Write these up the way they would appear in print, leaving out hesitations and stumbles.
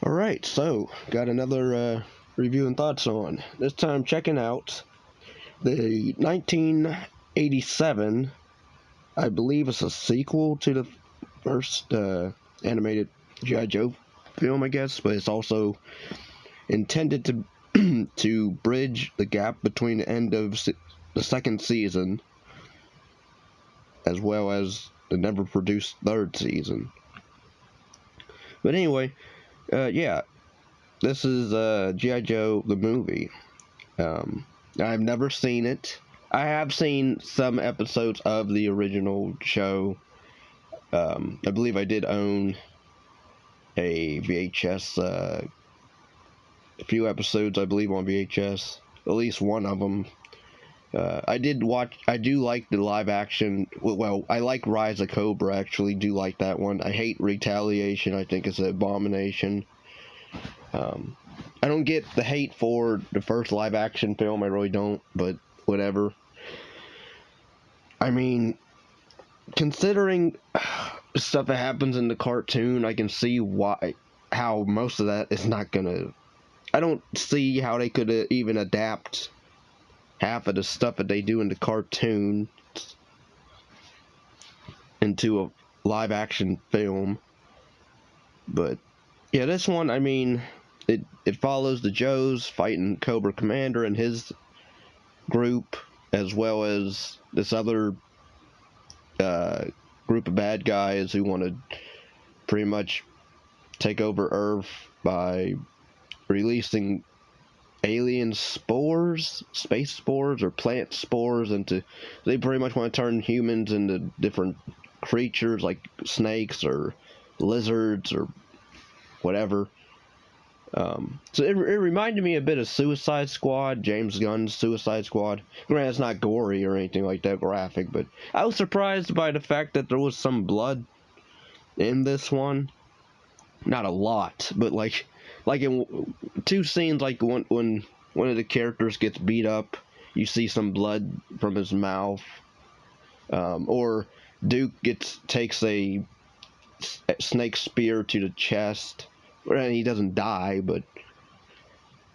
Alright, so got another review and thoughts on. This time checking out the 1987, I believe it's a sequel to the first animated G.I. Joe film, I guess, but it's also intended to to bridge the gap between the end of the second season as well as the never produced third season. But anyway, yeah, this is G.I. Joe, the movie. I've never seen it. I have seen some episodes of the original show. I believe I did own a VHS, a few episodes, I believe, on VHS. At least one of them. I do like the live action. Well, I like Rise of Cobra, actually do like that one. I hate Retaliation. I think it's an abomination. I don't get the hate for the first live action film, I really don't, but whatever. I mean, considering the stuff that happens in the cartoon, I can see how most of that is not gonna... I don't see how they could even adapt half of the stuff that they do in the cartoon into a live action film. But yeah, this one, I mean, it follows the Joes fighting Cobra Commander and his group, as well as this other group of bad guys who want to pretty much take over Earth by releasing alien spores, space spores, or plant spores they pretty much want to turn humans into different creatures like snakes or lizards or whatever. So it reminded me a bit of Suicide Squad, James Gunn's Suicide Squad. Granted, it's not gory or anything like that, graphic, but I was surprised by the fact that there was some blood in this one. Not a lot, but like in two scenes, like when one of the characters gets beat up, you see some blood from his mouth, or Duke takes a snake spear to the chest. And he doesn't die, but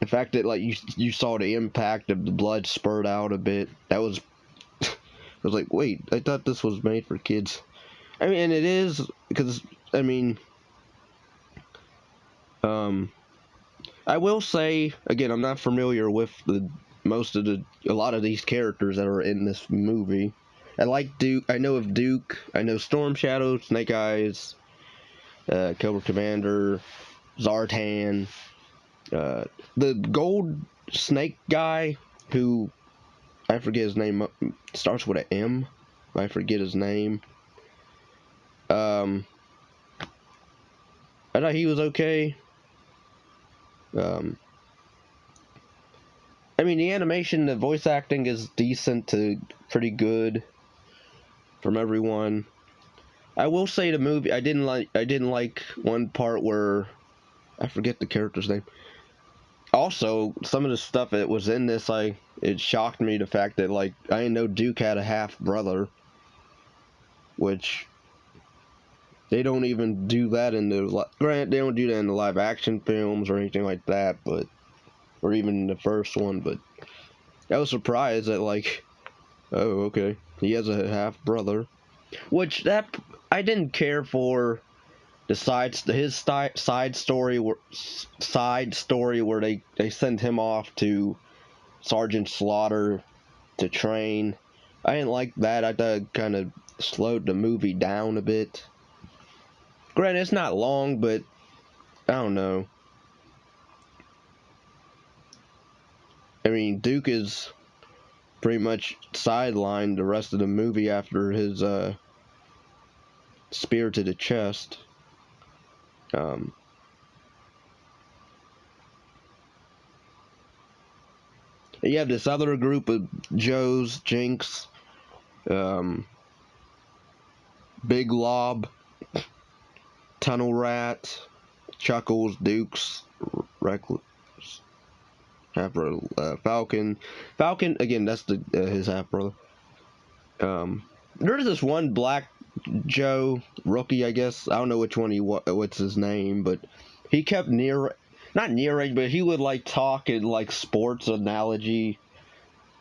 the fact that like you saw the impact of the blood spurt out a bit, that was I was like, wait, I thought this was made for kids. I mean, and it is, because I mean, I will say again, I'm not familiar with a lot of these characters that are in this movie. I like Duke. I know of Duke. I know Storm Shadow, Snake Eyes, Cobra Commander, Zartan, the gold snake guy who, I forget his name, starts with an M. I forget his name. I thought he was okay. I mean, the animation, the voice acting is decent to pretty good from everyone. I will say the movie, I didn't like one part where I forget the character's name. Also, some of the stuff that was in this, it shocked me, the fact that, like, I didn't know Duke had a half-brother, which they don't even do that in the... Granted, they don't do that in the live-action films or anything like that, but... Or even in the first one, but... I was surprised that, like... Oh, okay. He has a half-brother. Which, I didn't care for... his side story where they send him off to Sergeant Slaughter to train. I didn't like that. I thought it kind of slowed the movie down a bit. Granted, it's not long, but I don't know. I mean, Duke is pretty much sidelined the rest of the movie after his spear to the chest. You have this other group of Joes, Jinx, Big Lob, Tunnel Rat, Chuckles, Dukes, Reckless, Falcon. Falcon, again, that's his half-brother. There's this one black Joe, rookie, I guess. I don't know which one what's his name, but he kept not narrating, but he would like talk in like sports analogy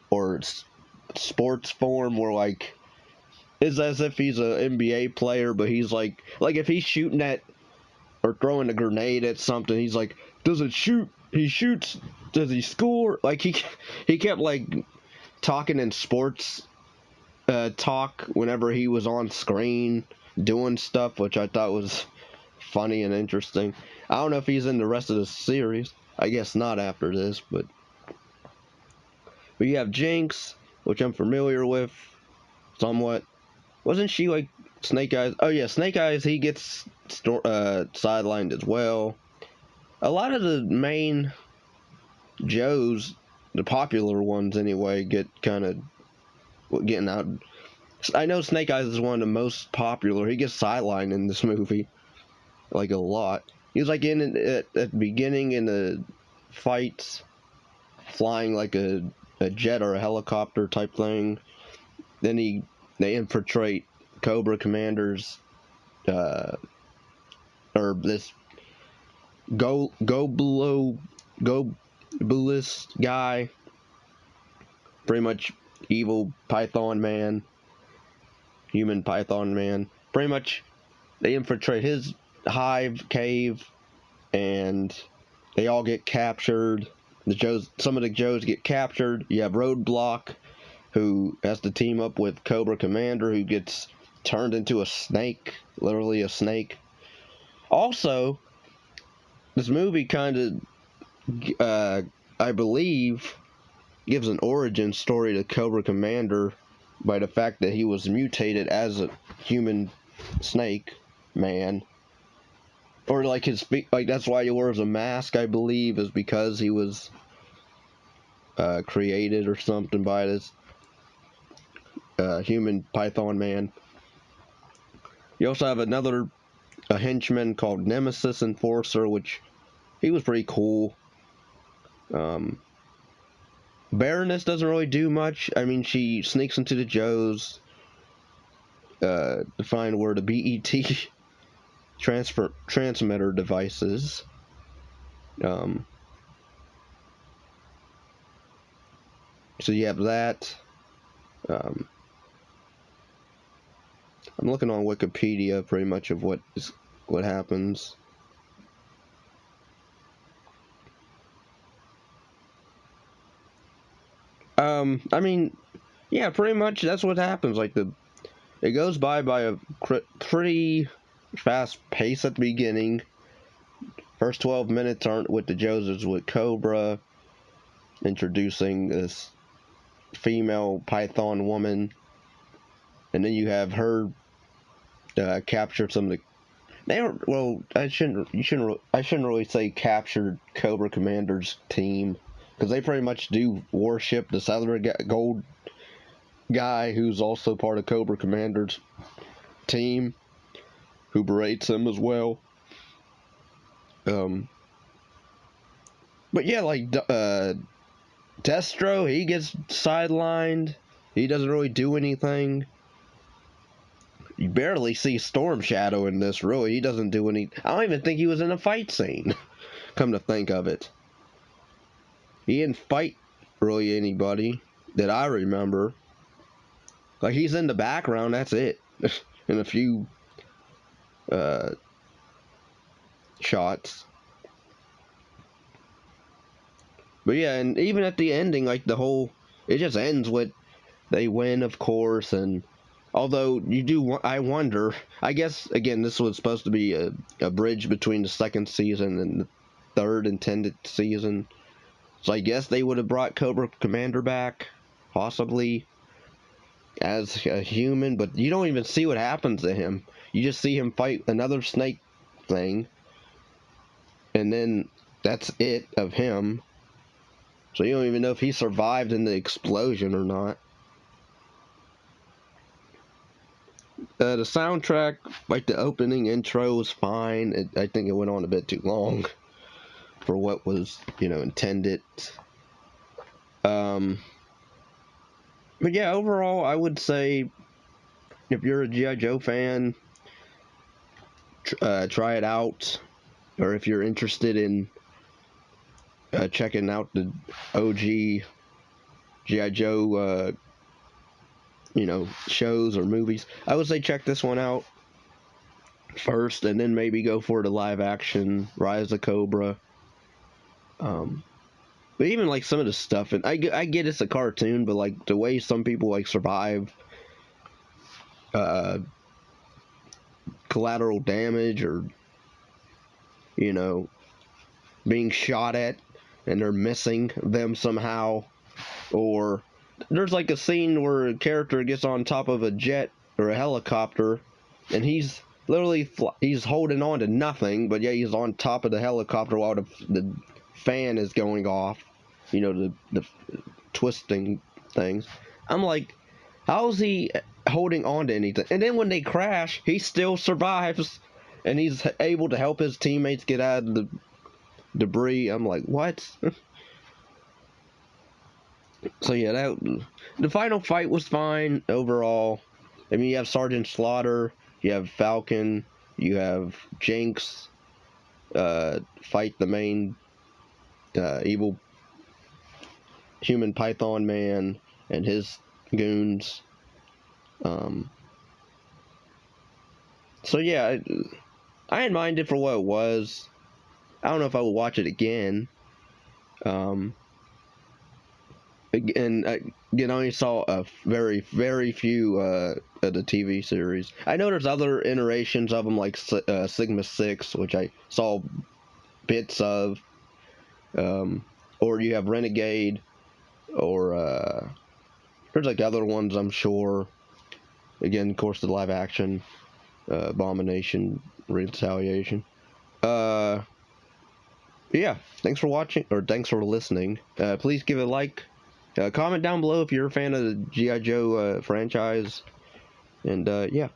or sports form, where like it's as if he's a NBA player, but he's like if he's shooting at or throwing a grenade at something, he's like, does it shoot? He shoots. Does he score? Like he kept like talking in sports talk whenever he was on screen doing stuff, which I thought was funny and interesting. I don't know if he's in the rest of the series. I guess not after this, but you have Jinx, which I'm familiar with somewhat. Wasn't she like Snake Eyes? Oh yeah, Snake Eyes. He gets sidelined as well. A lot of the main Joes, the popular ones anyway, get kind of getting out. I know Snake Eyes is one of the most popular. He gets sidelined in this movie, like a lot. He was like in at the beginning in the fights, flying like a jet or a helicopter type thing. Then they infiltrate Cobra commanders, or this Gobulus guy, pretty much evil Python man, human Python man. Pretty much, they infiltrate his hive cave, and they all get captured. Some of the Joes get captured. You have Roadblock, who has to team up with Cobra Commander, who gets turned into a snake, literally a snake. Also, this movie kind of, I believe, gives an origin story to Cobra Commander by the fact that he was mutated as a human snake man. Or like that's why he wears a mask, I believe, is because he was created or something by this human Python man. You also have a henchman called Nemesis Enforcer, which he was pretty cool. Baroness doesn't really do much. I mean, she sneaks into the Joes to find where the BET transmitter devices. So you have that. I'm looking on Wikipedia pretty much of what happens. I mean, yeah, pretty much that's what happens. Like it goes by a pretty fast pace at the beginning. First 12 minutes aren't with the Joes, with Cobra introducing this female Python woman, and then you have her capture some of the. I shouldn't really say captured Cobra Commander's team, because they pretty much do worship the cellular gold guy who's also part of Cobra Commander's team, who berates him as well. But yeah, like Destro, he gets sidelined. He doesn't really do anything. You barely see Storm Shadow in this, really. He doesn't do any. I don't even think he was in a fight scene, come to think of it. He didn't fight really anybody that I remember. Like, he's in the background, that's it. In a few shots. But yeah, and even at the ending, like it just ends with they win, of course, and although I wonder, I guess, again, this was supposed to be a bridge between the second season and the third intended season. So I guess they would have brought Cobra Commander back, possibly, as a human, but you don't even see what happens to him. You just see him fight another snake thing, and then that's it of him. So you don't even know if he survived in the explosion or not. The soundtrack, like the opening intro, was fine. I think it went on a bit too long for what was, intended. But yeah, overall, I would say if you're a G.I. Joe fan, try it out. or if you're interested in checking out the OG G.I. Joe, shows or movies, I would say check this one out first, and then maybe go for the live action Rise of Cobra. But even like some of the stuff, and I get it's a cartoon, but like the way some people like survive collateral damage, or being shot at and they're missing them somehow, or there's like a scene where a character gets on top of a jet or a helicopter and he's literally he's holding on to nothing, but yeah, he's on top of the helicopter while the fan is going off, the twisting things. I'm like, how is he holding on to anything? And then when they crash, he still survives and he's able to help his teammates get out of the debris. I'm like, what? So yeah, the final fight was fine overall. I mean, you have Sergeant Slaughter, you have Falcon, you have Jinx fight the main evil human Python man and his goons. So yeah, I didn't mind it for what it was. I don't know if I would watch it again. Again, I only saw a very, very few of the TV series. I know there's other iterations of them, like Sigma 6, which I saw bits of. Or you have Renegade, or there's like other ones, I'm sure. Again, of course, the live action, Abomination, Retaliation. Yeah, thanks for watching, or thanks for listening. Please give it a like. Comment down below if you're a fan of the G.I. Joe franchise. And, yeah.